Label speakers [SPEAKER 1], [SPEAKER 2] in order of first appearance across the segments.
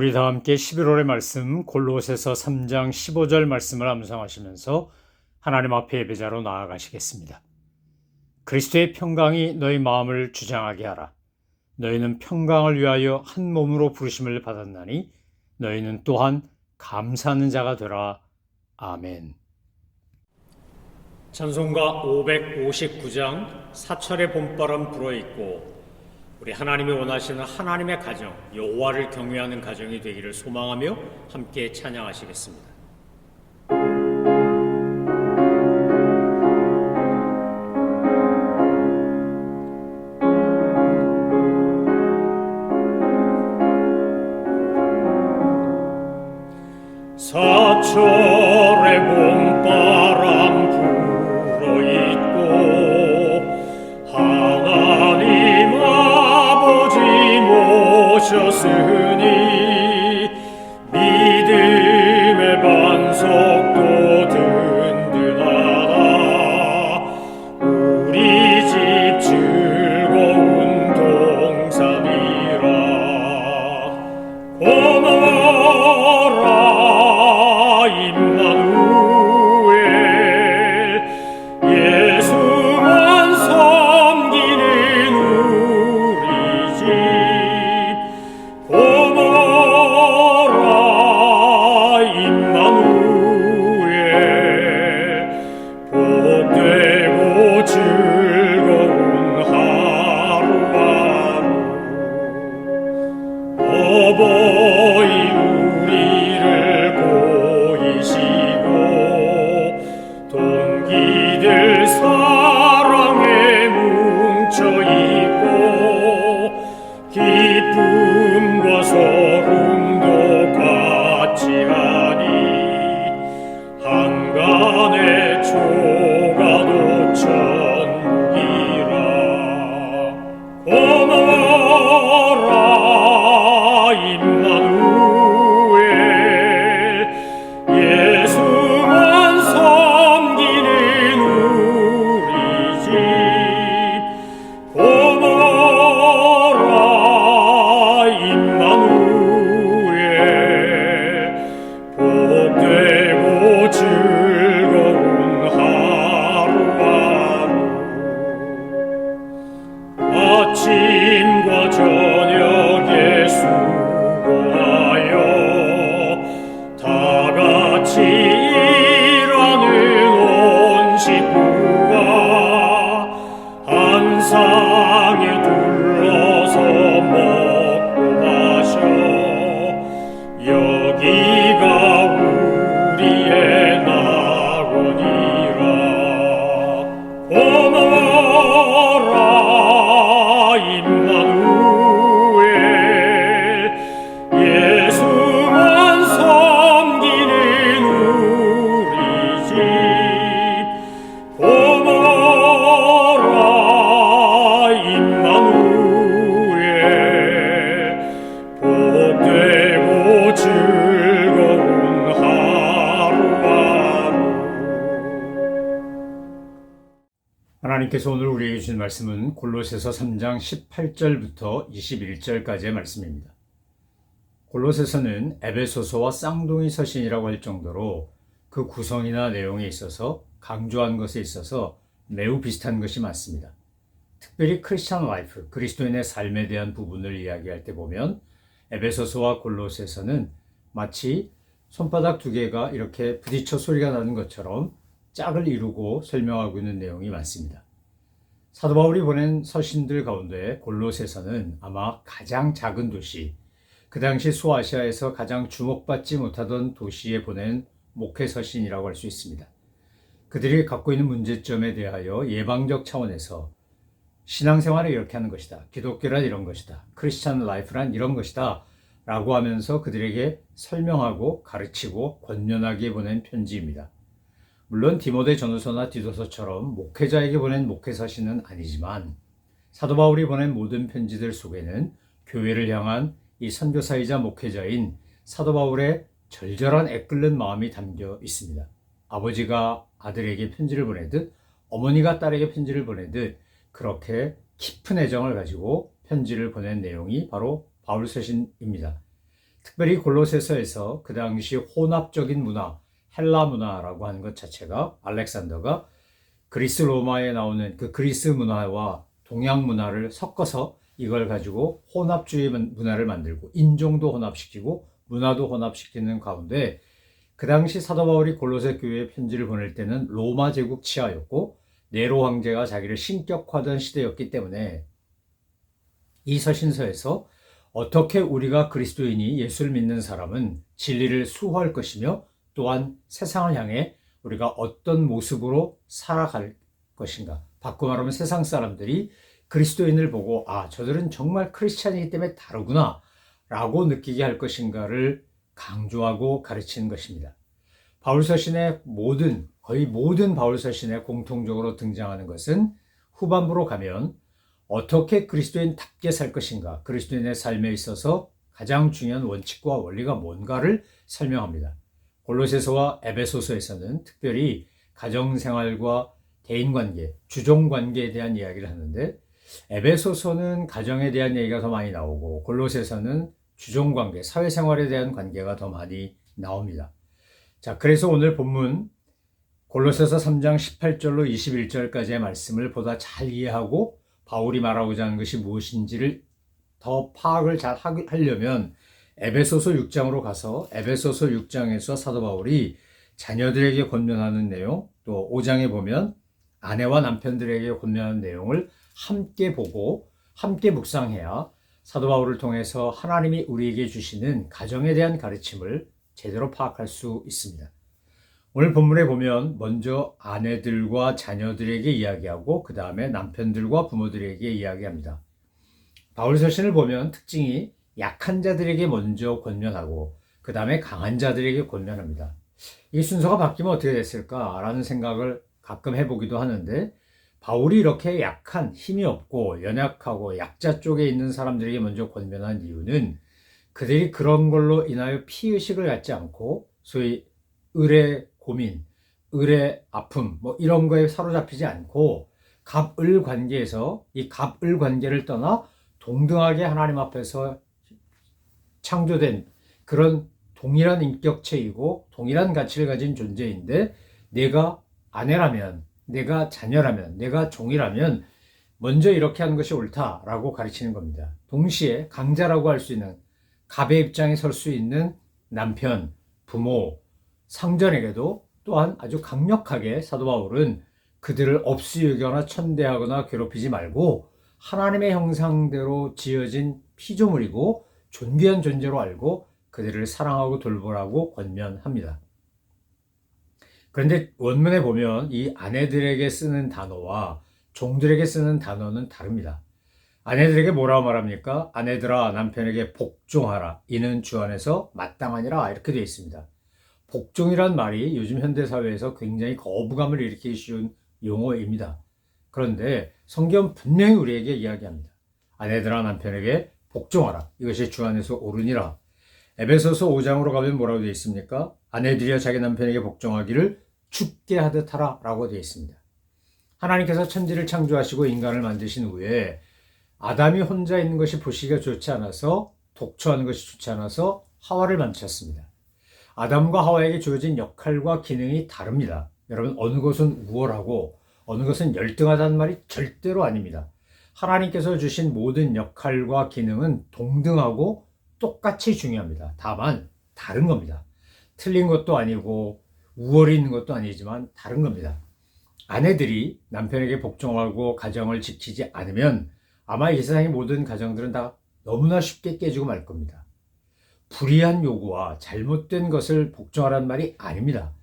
[SPEAKER 1] 우리 다 함께 11월의 말씀 골로새서 3장 15절 말씀을 암송하시면서 하나님 앞에 예배자로 나아가시겠습니다. 그리스도의 평강이 너희 마음을 주장하게 하라. 너희는 평강을 위하여 한 몸으로 부르심을 받았나니 너희는 또한 감사하는 자가 되라. 아멘. 찬송가 559장 사철의 봄바람 불어있고 우리 하나님이 원하시는 하나님의 가정, 여호와를 경외하는 가정이 되기를 소망하며 함께 찬양하시겠습니다. 사철의 봄바람 불어있고 하나님 아버지 모셨으니 믿음의 반석도 든든하다. 우리 집 즐거운 동산이라. 고마워라 임마누엘, 예수만 섬기는 우리 집. 고마워라 임마누엘, 복되고 즐거운 하루하루. 어버이 우리를 보이시고 동기들 사랑에 뭉쳐있고 기쁨과 서름도 같이 하니 한간의 초가도 천국이라. 고마워라 임마누엘, 예수만 섬기는 우리 집. 고마워라 임마누엘, 복되고 즐거운 하루하루. 아침과 저녁에 수고하여 다 같이 일하는 온 식구가 한 상에 둘러서 먹고 마셔. 여기가 우리의 낙원이라. 고마워라 임마누엘, 예수만 섬기는 우리 집. 고마워라 임마누엘, 복되고 즐거운 하루하루. 하나님께서 오늘 우리에게 주신 말씀은 골로새서 3장 18절부터 21절까지의 말씀입니다. 골로새서는 에베소서와 쌍둥이 서신이라고 할 정도로 그 구성이나 내용에 있어서 강조한 것에 있어서 매우 비슷한 것이 많습니다. 특별히 크리스찬 라이프, 그리스도인의 삶에 대한 부분을 이야기할 때 보면 에베소서와 골로새서는 마치 손바닥 두 개가 이렇게 부딪혀 소리가 나는 것처럼 짝을 이루고 설명하고 있는 내용이 많습니다. 사도 바울이 보낸 서신들 가운데 골로새서는 아마 가장 작은 도시, 그 당시 소아시아에서 가장 주목받지 못하던 도시에 보낸 목회 서신이라고 할 수 있습니다. 그들이 갖고 있는 문제점에 대하여 예방적 차원에서 신앙생활을 이렇게 하는 것이다, 기독교란 이런 것이다, 크리스찬 라이프란 이런 것이다 라고 하면서 그들에게 설명하고 가르치고 권면하게 보낸 편지입니다. 물론 디모데 전후서나 디도서처럼 목회자에게 보낸 목회서신은 아니지만 사도 바울이 보낸 모든 편지들 속에는 교회를 향한 이 선교사이자 목회자인 사도 바울의 절절한 애끓는 마음이 담겨 있습니다. 아버지가 아들에게 편지를 보내듯 어머니가 딸에게 편지를 보내듯 그렇게 깊은 애정을 가지고 편지를 보낸 내용이 바로 바울 서신입니다. 특별히 골로새서에서 그 당시 혼합적인 문화, 헬라 문화라고 하는 것 자체가 알렉산더가 그리스 로마에 나오는 그 그리스 문화와 동양 문화를 섞어서 이걸 가지고 혼합주의 문화를 만들고 인종도 혼합시키고 문화도 혼합시키는 가운데 그 당시 사도 바울이 골로새 교회에 편지를 보낼 때는 로마 제국 치하였고 네로 황제가 자기를 신격화하던 시대였기 때문에 이 서신서에서 어떻게 우리가 그리스도인이 예수를 믿는 사람은 진리를 수호할 것이며 또한 세상을 향해 우리가 어떤 모습으로 살아갈 것인가. 바꿔 말하면 세상 사람들이 그리스도인을 보고 저들은 정말 크리스찬이기 때문에 다르구나 라고 느끼게 할 것인가를 강조하고 가르치는 것입니다. 바울서신의 거의 모든 바울서신에 공통적으로 등장하는 것은 후반부로 가면 어떻게 그리스도인답게 살 것인가, 그리스도인의 삶에 있어서 가장 중요한 원칙과 원리가 뭔가를 설명합니다. 골로새서와 에베소서에서는 특별히 가정생활과 대인관계, 주종관계에 대한 이야기를 하는데 에베소서는 가정에 대한 얘기가 더 많이 나오고 골로새서는 주종관계, 사회생활에 대한 관계가 더 많이 나옵니다. 자, 그래서 오늘 본문 골로새서 3장 18절로 21절까지의 말씀을 보다 잘 이해하고 바울이 말하고자 하는 것이 무엇인지를 더 파악을 잘 하려면 에베소서 6장으로 가서 에베소서 6장에서 사도 바울이 자녀들에게 권면하는 내용, 또 5장에 보면 아내와 남편들에게 권면하는 내용을 함께 보고 함께 묵상해야 사도 바울을 통해서 하나님이 우리에게 주시는 가정에 대한 가르침을 제대로 파악할 수 있습니다. 오늘 본문에 보면 먼저 아내들과 자녀들에게 이야기하고 그 다음에 남편들과 부모들에게 이야기합니다. 바울 서신을 보면 특징이 약한 자들에게 먼저 권면하고 그 다음에 강한 자들에게 권면합니다. 이 순서가 바뀌면 어떻게 됐을까라는 생각을 가끔 해보기도 하는데 바울이 이렇게 약한, 힘이 없고 연약하고 약자 쪽에 있는 사람들에게 먼저 권면한 이유는 그들이 그런 걸로 인하여 피의식을 갖지 않고 소위 을의 고민, 을의 아픔 이런 거에 사로잡히지 않고 갑을 관계에서 이 갑을 관계를 떠나 동등하게 하나님 앞에서 창조된 그런 동일한 인격체이고 동일한 가치를 가진 존재인데 내가 아내라면, 내가 자녀라면, 내가 종이라면 먼저 이렇게 하는 것이 옳다라고 가르치는 겁니다. 동시에 강자라고 할 수 있는 갑의 입장에 설 수 있는 남편, 부모, 상전에게도 또한 아주 강력하게 사도 바울은 그들을 업수여기거나 천대하거나 괴롭히지 말고 하나님의 형상대로 지어진 피조물이고 존귀한 존재로 알고 그들을 사랑하고 돌보라고 권면합니다. 그런데 원문에 보면 이 아내들에게 쓰는 단어와 종들에게 쓰는 단어는 다릅니다. 아내들에게 뭐라고 말합니까? 아내들아 남편에게 복종하라. 이는 주 안에서 마땅하니라. 이렇게 되어 있습니다. 복종이란 말이 요즘 현대사회에서 굉장히 거부감을 일으키기 쉬운 용어입니다. 그런데 성경 분명히 우리에게 이야기합니다. 아내들아 남편에게 복종하라. 이것이 주 안에서 옳으니라. 에베소서 5장으로 가면 뭐라고 되어 있습니까? 아내들이여 자기 남편에게 복종하기를 죽게 하듯 하라 라고 되어 있습니다. 하나님께서 천지를 창조하시고 인간을 만드신 후에 아담이 혼자 있는 것이 보시기가 좋지 않아서 독처하는 것이 좋지 않아서 하와를 만드셨습니다. 아담과 하와에게 주어진 역할과 기능이 다릅니다. 여러분 어느 것은 우월하고 어느 것은 열등하다는 말이 절대로 아닙니다. 하나님께서 주신 모든 역할과 기능은 동등하고 똑같이 중요합니다. 다만 다른 겁니다. 틀린 것도 아니고 우월이 있는 것도 아니지만 다른 겁니다. 아내들이 남편에게 복종하고 가정을 지키지 않으면 아마 이 세상의 모든 가정들은 다 너무나 쉽게 깨지고 말 겁니다. 불의한 요구와 잘못된 것을 복종하라는 말이 아닙니다.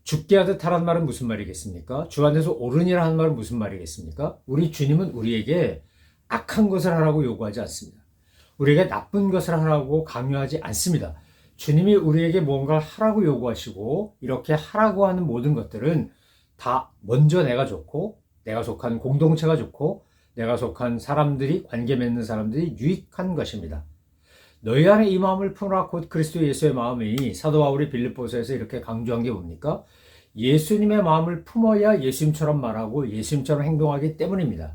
[SPEAKER 1] 죽게 하듯 하라는 말은 무슨 말이겠습니까? 주 안에서 옳으니라는 말은 무슨 말이겠습니까? 우리 주님은 우리에게 악한 것을 하라고 요구하지 않습니다. 우리에게 나쁜 것을 하라고 강요하지 않습니다. 주님이 우리에게 뭔가를 하라고 요구하시고 이렇게 하라고 하는 모든 것들은 다 먼저 내가 좋고 내가 속한 공동체가 좋고 내가 속한 사람들이 관계 맺는 사람들이 유익한 것입니다. 너희 안에 이 마음을 품으라 곧 그리스도 예수의 마음이 사도 바울이 빌립보서에서 이렇게 강조한 게 뭡니까? 예수님의 마음을 품어야 예수님처럼 말하고 예수님처럼 행동하기 때문입니다.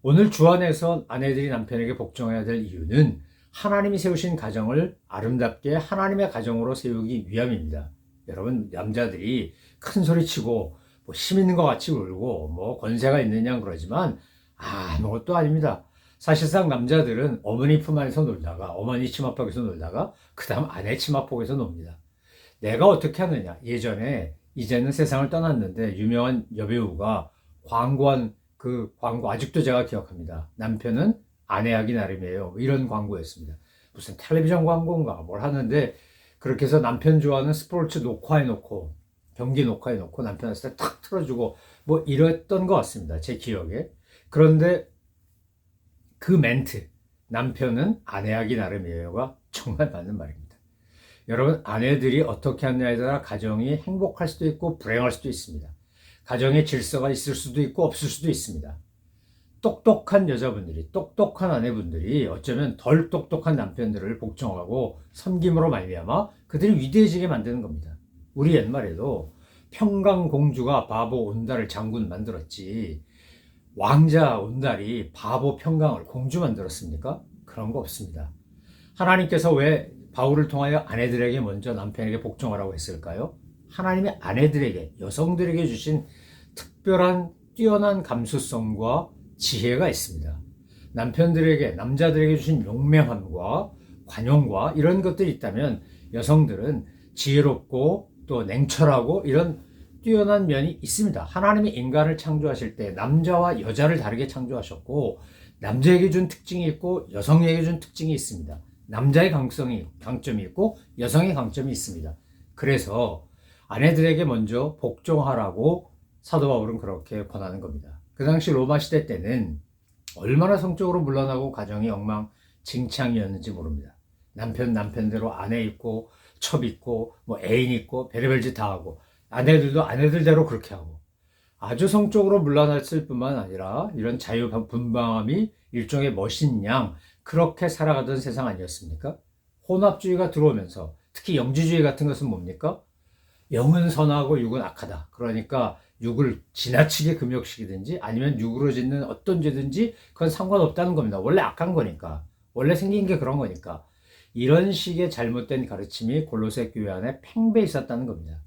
[SPEAKER 1] 오늘 주 안에서 아내들이 남편에게 복종해야 될 이유는 하나님이 세우신 가정을 아름답게 하나님의 가정으로 세우기 위함입니다. 여러분, 남자들이 큰 소리 치고 뭐 힘 있는 것 같이 울고 뭐 권세가 있느냐 그러지만 아무것도 아닙니다. 사실상 남자들은 어머니 품 안에서 놀다가 어머니 치마폭에서 놀다가 그 다음 아내 치마폭에서 놉니다. 내가 어떻게 하느냐. 예전에 이제는 세상을 떠났는데 유명한 여배우가 광고한 그 광고 아직도 제가 기억합니다. 남편은 아내하기 나름이에요. 이런 광고였습니다. 무슨 텔레비전 광고인가 뭘 하는데 그렇게 해서 남편 좋아하는 스포츠 녹화해놓고 경기 녹화해놓고 남편한테 탁 틀어주고 뭐 이랬던 것 같습니다. 제 기억에. 그런데 그 멘트 남편은 아내하기 나름이에요가 정말 맞는 말입니다. 여러분, 아내들이 어떻게 하느냐에 따라 가정이 행복할 수도 있고 불행할 수도 있습니다. 가정에 질서가 있을 수도 있고 없을 수도 있습니다. 똑똑한 여자분들이, 똑똑한 아내분들이 어쩌면 덜 똑똑한 남편들을 복종하고 섬김으로 말미암아 그들이 위대해지게 만드는 겁니다. 우리 옛말에도 평강공주가 바보 온달을 장군 만들었지 왕자 온달이 바보 평강을 공주 만들었습니까? 그런 거 없습니다. 하나님께서 왜 바울을 통하여 아내들에게 먼저 남편에게 복종하라고 했을까요? 하나님이 아내들에게, 여성들에게 주신 특별한 뛰어난 감수성과 지혜가 있습니다. 남편들에게, 남자들에게 주신 용맹함과 관용과 이런 것들이 있다면 여성들은 지혜롭고 또 냉철하고 이런 뛰어난 면이 있습니다. 하나님이 인간을 창조하실 때 남자와 여자를 다르게 창조하셨고 남자에게 준 특징이 있고 여성에게 준 특징이 있습니다. 남자의 강점이 있고 여성의 강점이 있습니다. 그래서 아내들에게 먼저 복종하라고 사도 바울은 그렇게 권하는 겁니다. 그 당시 로마 시대 때는 얼마나 성적으로 물러나고 가정이 엉망진창이었는지 모릅니다. 남편대로 아내 있고 첩 있고 뭐 애인 있고 별의별 짓 다 하고 아내들도 아내들대로 그렇게 하고 아주 성적으로 물러났을 뿐만 아니라 이런 자유분방함이 일종의 멋인 양 그렇게 살아가던 세상 아니었습니까? 혼합주의가 들어오면서 특히 영지주의 같은 것은 뭡니까? 영은 선하고 육은 악하다. 그러니까 육을 지나치게 금욕시키든지 아니면 육으로 짓는 어떤 죄든지 그건 상관없다는 겁니다. 원래 악한 거니까. 원래 생긴 게 그런 거니까. 이런 식의 잘못된 가르침이 골로새 교회 안에 팽배 있었다는 겁니다.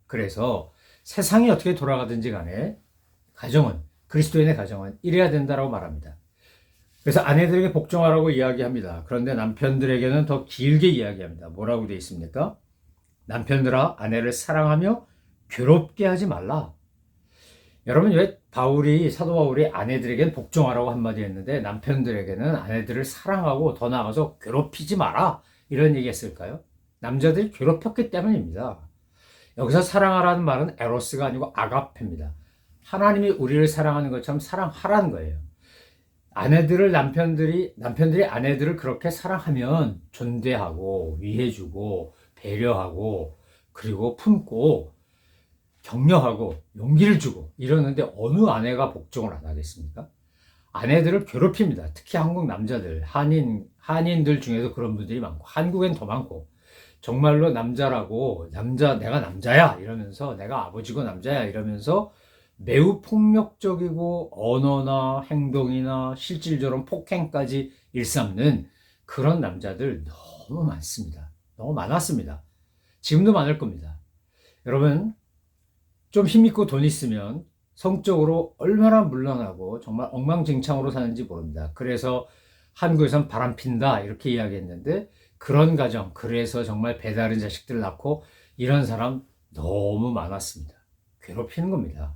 [SPEAKER 1] 그래서 세상이 어떻게 돌아가든지 간에 가정은, 그리스도인의 가정은 이래야 된다고 말합니다. 그래서 아내들에게 복종하라고 이야기합니다. 그런데 남편들에게는 더 길게 이야기합니다. 뭐라고 되어 있습니까? 남편들아 아내를 사랑하며 괴롭게 하지 말라. 여러분, 왜 사도 바울이 아내들에게는 복종하라고 한마디 했는데 남편들에게는 아내들을 사랑하고 더 나아가서 괴롭히지 마라 이런 얘기 했을까요? 남자들이 괴롭혔기 때문입니다. 여기서 사랑하라는 말은 에로스가 아니고 아가페입니다. 하나님이 우리를 사랑하는 것처럼 사랑하라는 거예요. 남편들이 아내들을 그렇게 사랑하면 존대하고 위해주고 배려하고 그리고 품고 격려하고 용기를 주고 이러는데 어느 아내가 복종을 안 하겠습니까? 아내들을 괴롭힙니다. 특히 한국 남자들, 한인들 중에서 그런 분들이 많고 한국엔 더 많고 정말로 내가 남자야 이러면서 내가 아버지고 남자야 이러면서 매우 폭력적이고 언어나 행동이나 실질적으로 폭행까지 일삼는 그런 남자들 너무 많습니다. 너무 많았습니다. 지금도 많을 겁니다. 여러분, 좀 힘있고 돈 있으면 성적으로 얼마나 물러나고 정말 엉망진창으로 사는지 모릅니다. 그래서 한국에선 바람핀다 이렇게 이야기했는데 그런 가정, 그래서 정말 배다른 자식들 낳고 이런 사람 너무 많았습니다. 괴롭히는 겁니다.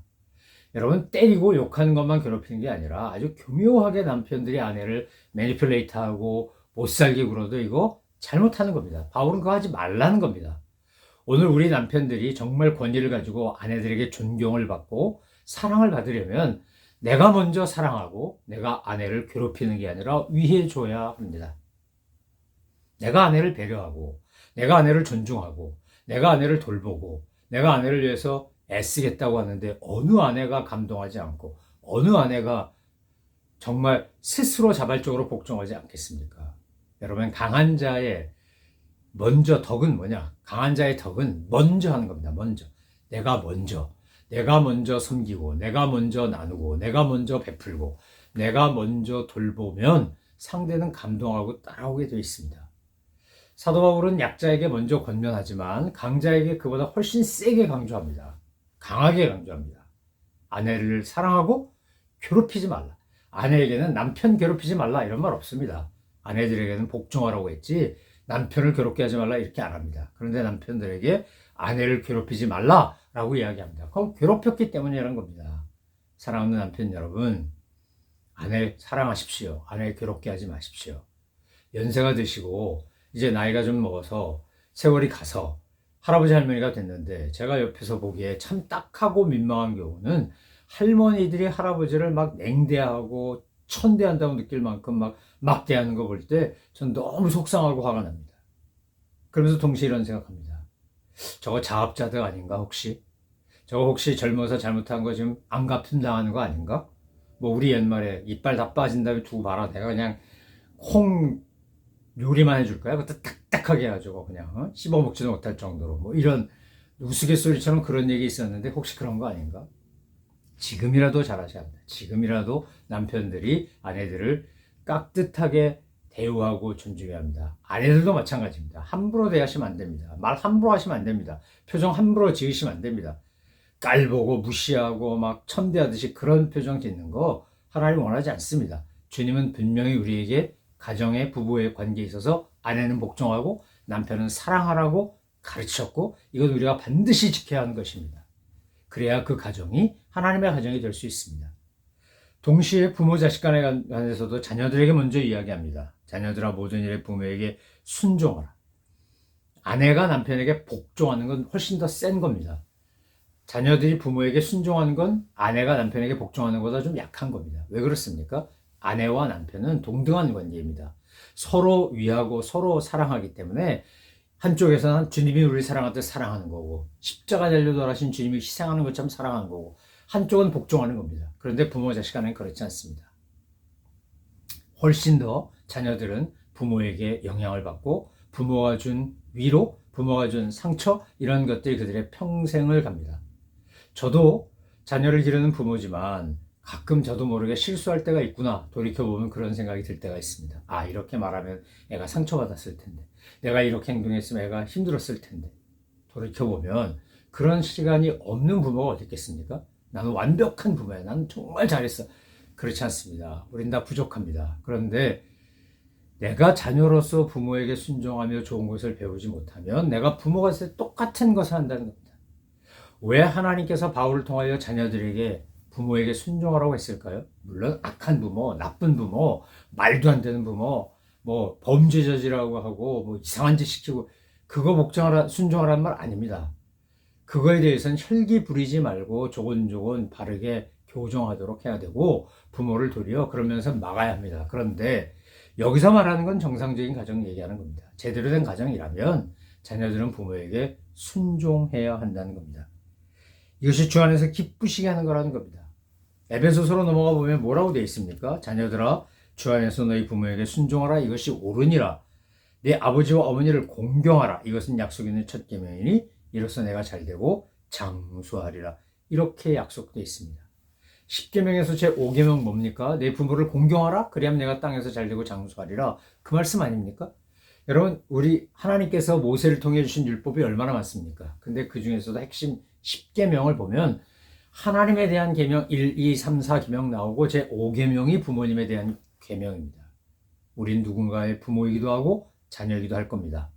[SPEAKER 1] 여러분, 때리고 욕하는 것만 괴롭히는 게 아니라 아주 교묘하게 남편들이 아내를 매니플레이트하고 못살게 굴어도 이거 잘못하는 겁니다. 바울은 그거 하지 말라는 겁니다. 오늘 우리 남편들이 정말 권위를 가지고 아내들에게 존경을 받고 사랑을 받으려면 내가 먼저 사랑하고 내가 아내를 괴롭히는 게 아니라 위해줘야 합니다. 내가 아내를 배려하고 내가 아내를 존중하고 내가 아내를 돌보고 내가 아내를 위해서 애쓰겠다고 하는데 어느 아내가 감동하지 않고 어느 아내가 정말 스스로 자발적으로 복종하지 않겠습니까? 여러분, 강한 자의 덕은 뭐냐? 강한 자의 덕은 먼저 하는 겁니다. 내가 먼저 섬기고 내가 먼저 나누고 내가 먼저 베풀고 내가 먼저 돌보면 상대는 감동하고 따라오게 되어 있습니다. 사도 바울은 약자에게 먼저 권면하지만 강자에게 그보다 훨씬 세게 강조합니다. 강하게 강조합니다. 아내를 사랑하고 괴롭히지 말라. 아내에게는 남편 괴롭히지 말라 이런 말 없습니다. 아내들에게는 복종하라고 했지 남편을 괴롭게 하지 말라 이렇게 안 합니다. 그런데 남편들에게 아내를 괴롭히지 말라라고 이야기합니다. 그럼 괴롭혔기 때문이라는 겁니다. 사랑하는 남편 여러분, 아내 사랑하십시오. 아내 괴롭게 하지 마십시오. 연세가 드시고 이제 나이가 좀 먹어서 세월이 가서 할아버지 할머니가 됐는데 제가 옆에서 보기에 참 딱하고 민망한 경우는 할머니들이 할아버지를 막 냉대하고 천대한다고 느낄 만큼 막 막대하는 거 볼 때 전 너무 속상하고 화가 납니다. 그러면서 동시에 이런 생각합니다. 저거 자업자득 아닌가 혹시? 저거 혹시 젊어서 잘못한 거 지금 안 갚음 당하는 거 아닌가? 뭐 우리 옛말에 이빨 다 빠진 다음에 두고 봐라. 내가 그냥 콩 요리만 해줄 거야. 그것도 딱딱하게 해가지고 그냥 씹어먹지도 못할 정도로 뭐 이런 우스갯소리처럼 그런 얘기 있었는데 혹시 그런 거 아닌가? 지금이라도 잘하셔야 합니다. 지금이라도 남편들이 아내들을 깍듯하게 대우하고 존중해야 합니다. 아내들도 마찬가지입니다. 함부로 대하시면 안 됩니다. 말 함부로 하시면 안 됩니다. 표정 함부로 지으시면 안 됩니다. 깔보고 무시하고 막 천대하듯이 그런 표정 짓는 거 하나님 원하지 않습니다. 주님은 분명히 우리에게 가정의 부부의 관계에 있어서 아내는 복종하고 남편은 사랑하라고 가르쳤고 이건 우리가 반드시 지켜야 하는 것입니다. 그래야 그 가정이 하나님의 가정이 될 수 있습니다. 동시에 부모 자식 간에 관해서도 자녀들에게 먼저 이야기합니다. 자녀들아 모든 일에 부모에게 순종하라. 아내가 남편에게 복종하는 건 훨씬 더 센 겁니다. 자녀들이 부모에게 순종하는 건 아내가 남편에게 복종하는 것보다 좀 약한 겁니다. 왜 그렇습니까? 아내와 남편은 동등한 관계입니다. 서로 위하고 서로 사랑하기 때문에 한쪽에서는 주님이 우리를 사랑할 사랑하는 거고 십자가 달려 돌아가신 주님이 희생하는 것처럼 사랑하는 거고 한쪽은 복종하는 겁니다. 그런데 부모 자식 간에는 그렇지 않습니다. 훨씬 더 자녀들은 부모에게 영향을 받고 부모가 준 위로, 부모가 준 상처 이런 것들이 그들의 평생을 갑니다. 저도 자녀를 기르는 부모지만 가끔 저도 모르게 실수할 때가 있구나 돌이켜보면 그런 생각이 들 때가 있습니다. 아 이렇게 말하면 애가 상처받았을 텐데 내가 이렇게 행동했으면 애가 힘들었을 텐데 돌이켜보면 그런 시간이 없는 부모가 어디 있겠습니까? 나는 완벽한 부모야. 나는 정말 잘했어. 그렇지 않습니다. 우린 다 부족합니다. 그런데 내가 자녀로서 부모에게 순종하며 좋은 것을 배우지 못하면 내가 부모가 됐을 때 똑같은 것을 한다는 겁니다. 왜 하나님께서 바울을 통하여 자녀들에게 부모에게 순종하라고 했을까요? 물론 악한 부모, 나쁜 부모, 말도 안 되는 부모, 뭐 범죄 저지라고 하고 뭐 이상한 짓 시키고 그거 순종하라는 말 아닙니다. 그거에 대해서는 혈기 부리지 말고 조곤조곤 바르게 교정하도록 해야 되고 부모를 도리어 그러면서 막아야 합니다. 그런데 여기서 말하는 건 정상적인 가정 얘기하는 겁니다. 제대로 된 가정이라면 자녀들은 부모에게 순종해야 한다는 겁니다. 이것이 주 안에서 기쁘시게 하는 거라는 겁니다. 에베소서로 넘어가 보면 뭐라고 되어 있습니까? 자녀들아 주 안에서 너희 부모에게 순종하라. 이것이 옳으니라. 내 아버지와 어머니를 공경하라. 이것은 약속 있는 첫 계명이니 이로써 내가 잘되고 장수하리라. 이렇게 약속되어 있습니다. 10계명에서 제 5계명 뭡니까? 내 부모를 공경하라. 그리하면 내가 땅에서 잘되고 장수하리라. 그 말씀 아닙니까? 여러분 우리 하나님께서 모세를 통해 주신 율법이 얼마나 많습니까? 근데 그 중에서도 핵심 10계명을 보면 하나님에 대한 계명 1, 2, 3, 4계명 나오고 제 5계명이 부모님에 대한 계명입니다. 우린 누군가의 부모이기도 하고 자녀이기도 할 겁니다.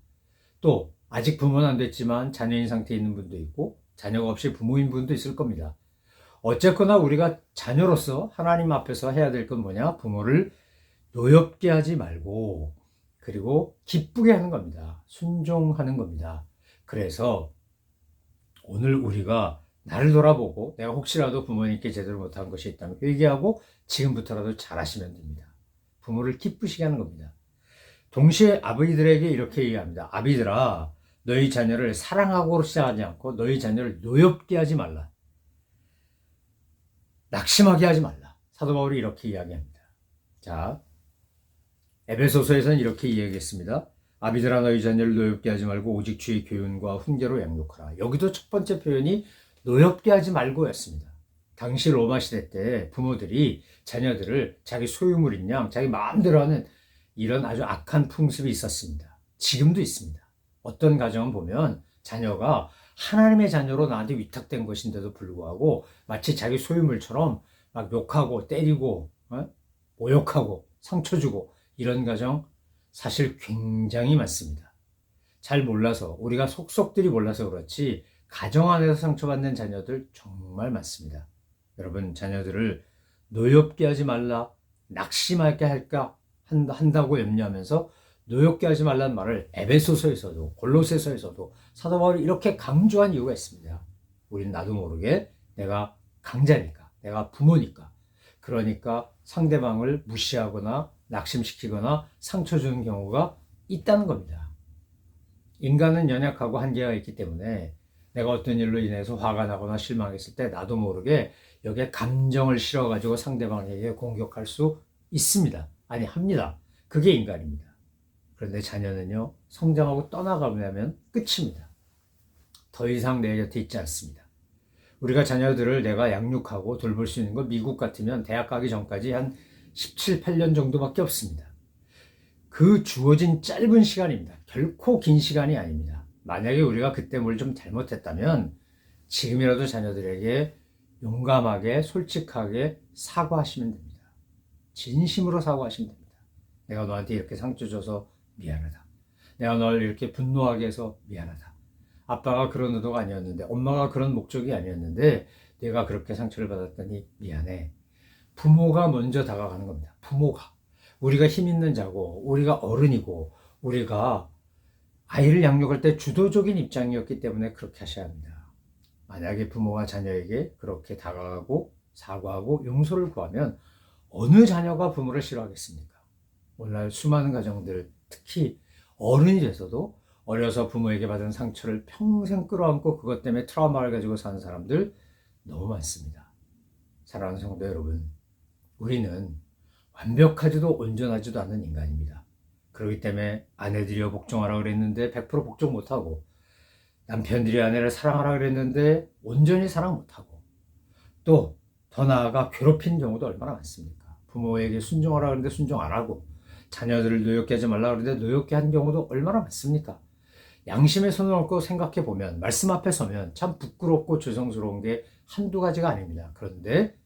[SPEAKER 1] 또 아직 부모는 안 됐지만 자녀인 상태에 있는 분도 있고 자녀가 없이 부모인 분도 있을 겁니다. 어쨌거나 우리가 자녀로서 하나님 앞에서 해야 될 건 뭐냐? 부모를 노엽게 하지 말고 그리고 기쁘게 하는 겁니다. 순종하는 겁니다. 그래서 오늘 우리가 나를 돌아보고 내가 혹시라도 부모님께 제대로 못한 것이 있다면 회개하고 지금부터라도 잘하시면 됩니다. 부모를 기쁘시게 하는 겁니다. 동시에 아버지들에게 이렇게 얘기합니다. 아비들아 너희 자녀를 사랑하고 시작하지 않고 너희 자녀를 노엽게 하지 말라. 낙심하게 하지 말라. 사도 바울이 이렇게 이야기합니다. 자, 에베소서에서는 이렇게 이야기했습니다. 아비들아 너희 자녀를 노엽게 하지 말고 오직 주의 교훈과 훈계로 양육하라. 여기도 첫 번째 표현이 노엽게 하지 말고였습니다. 당시 로마 시대 때 부모들이 자녀들을 자기 소유물인 양 자기 마음대로 하는 이런 아주 악한 풍습이 있었습니다. 지금도 있습니다. 어떤 가정은 보면 자녀가 하나님의 자녀로 나한테 위탁된 것인데도 불구하고 마치 자기 소유물처럼 막 욕하고 때리고 모욕하고 상처 주고 이런 가정 사실 굉장히 많습니다. 잘 몰라서 우리가 속속들이 몰라서 그렇지 가정 안에서 상처받는 자녀들 정말 많습니다. 여러분 자녀들을 노엽게 하지 말라 낙심하게 할까 한다고 염려하면서 노엽게 하지 말라는 말을 에베소서에서도 골로새서에서도 사도 바울이 이렇게 강조한 이유가 있습니다. 우린 나도 모르게 내가 강자니까 내가 부모니까 그러니까 상대방을 무시하거나 낙심시키거나 상처 주는 경우가 있다는 겁니다. 인간은 연약하고 한계가 있기 때문에 내가 어떤 일로 인해서 화가 나거나 실망했을 때 나도 모르게 여기에 감정을 실어가지고 상대방에게 공격할 수 있습니다. 아니 합니다. 그게 인간입니다. 그런데 자녀는요 성장하고 떠나가면 끝입니다. 더 이상 내 곁에 있지 않습니다. 우리가 자녀들을 내가 양육하고 돌볼 수 있는 건 미국 같으면 대학 가기 전까지 한 17, 8년 정도밖에 없습니다. 그 주어진 짧은 시간입니다. 결코 긴 시간이 아닙니다. 만약에 우리가 그때 뭘 좀 잘못했다면 지금이라도 자녀들에게 용감하게 솔직하게 사과하시면 됩니다. 진심으로 사과하시면 됩니다. 내가 너한테 이렇게 상처 줘서 미안하다. 내가 널 이렇게 분노하게 해서 미안하다. 아빠가 그런 의도가 아니었는데 엄마가 그런 목적이 아니었는데 내가 그렇게 상처를 받았더니 미안해. 부모가 먼저 다가가는 겁니다. 부모가. 우리가 힘 있는 자고 우리가 어른이고 우리가 아이를 양육할 때 주도적인 입장이었기 때문에 그렇게 하셔야 합니다. 만약에 부모가 자녀에게 그렇게 다가가고 사과하고 용서를 구하면 어느 자녀가 부모를 싫어하겠습니까? 오늘날 수많은 가정들 특히 어른이 돼서도 어려서 부모에게 받은 상처를 평생 끌어안고 그것 때문에 트라우마를 가지고 사는 사람들 너무 많습니다. 사랑하는 성도 여러분, 우리는 완벽하지도 온전하지도 않은 인간입니다. 그렇기 때문에 아내들이여 복종하라 그랬는데 100% 복종 못하고 남편들이 아내를 사랑하라 그랬는데 온전히 사랑 못하고 또 더 나아가 괴롭힌 경우도 얼마나 많습니까? 부모에게 순종하라 그랬는데 순종 안 하고 자녀들을 노엽게 하지 말라 그랬는데 노엽게 한 경우도 얼마나 많습니까? 양심에 손을 얹고 생각해 보면 말씀 앞에 서면 참 부끄럽고 죄송스러운 게 한두 가지가 아닙니다. 그런데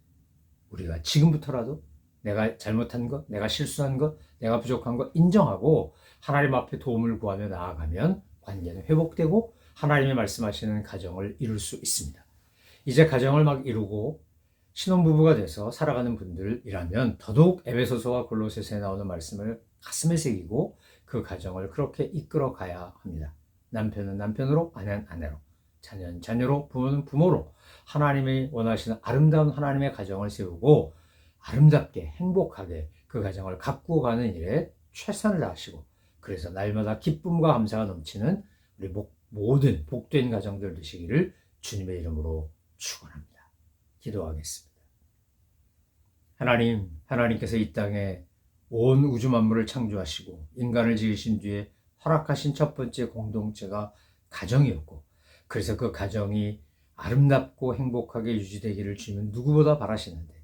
[SPEAKER 1] 우리가 지금부터라도 내가 잘못한 것, 내가 실수한 것, 내가 부족한 것 인정하고 하나님 앞에 도움을 구하며 나아가면 관계는 회복되고 하나님이 말씀하시는 가정을 이룰 수 있습니다. 이제 가정을 막 이루고 신혼부부가 돼서 살아가는 분들이라면 더더욱 에베소서와 골로새서에 나오는 말씀을 가슴에 새기고 그 가정을 그렇게 이끌어 가야 합니다. 남편은 남편으로, 아내는 아내로, 자녀는 자녀로, 부모는 부모로 하나님이 원하시는 아름다운 하나님의 가정을 세우고 아름답게 행복하게 그 가정을 가꾸어 가는 일에 최선을 다하시고 그래서 날마다 기쁨과 감사가 넘치는 우리 모든 복된 가정들 되시기를 주님의 이름으로 축원합니다. 기도하겠습니다. 하나님께서 이 땅에 온 우주 만물을 창조하시고 인간을 지으신 뒤에 허락하신 첫 번째 공동체가 가정이었고 그래서 그 가정이 아름답고 행복하게 유지되기를 주님은 누구보다 바라시는데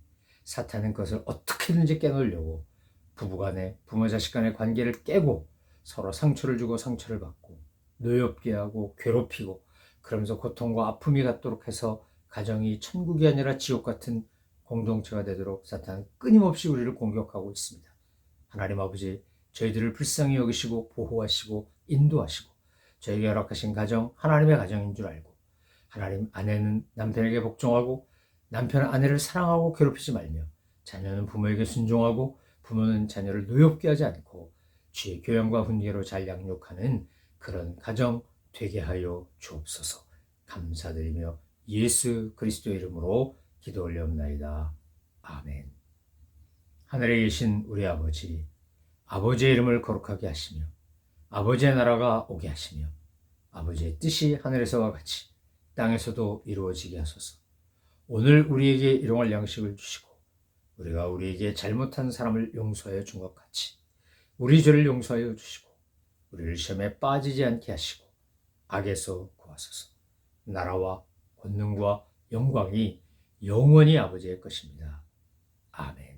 [SPEAKER 1] 사탄은 그것을 어떻게든지 깨놓으려고 부부간에 부모 자식 간의 관계를 깨고 서로 상처를 주고 상처를 받고 노엽게 하고 괴롭히고 그러면서 고통과 아픔이 갖도록 해서 가정이 천국이 아니라 지옥 같은 공동체가 되도록 사탄은 끊임없이 우리를 공격하고 있습니다. 하나님 아버지 저희들을 불쌍히 여기시고 보호하시고 인도하시고 저에게 허락하신 가정 하나님의 가정인 줄 알고 하나님 아내는 남편에게 복종하고 남편은 아내를 사랑하고 괴롭히지 말며 자녀는 부모에게 순종하고 부모는 자녀를 노엽게 하지 않고 주의 교양과 훈계로 잘 양육하는 그런 가정 되게 하여 주옵소서. 감사드리며 예수 그리스도의 이름으로 기도 올려옵나이다. 아멘. 하늘에 계신 우리 아버지, 아버지의 이름을 거룩하게 하시며 아버지의 나라가 오게 하시며 아버지의 뜻이 하늘에서와 같이 땅에서도 이루어지게 하소서. 오늘 우리에게 일용할 양식을 주시고 우리가 우리에게 잘못한 사람을 용서하여 준 것 같이 우리 죄를 용서하여 주시고 우리를 시험에 빠지지 않게 하시고 악에서 구하소서. 나라와 권능과 영광이 영원히 아버지의 것입니다. 아멘.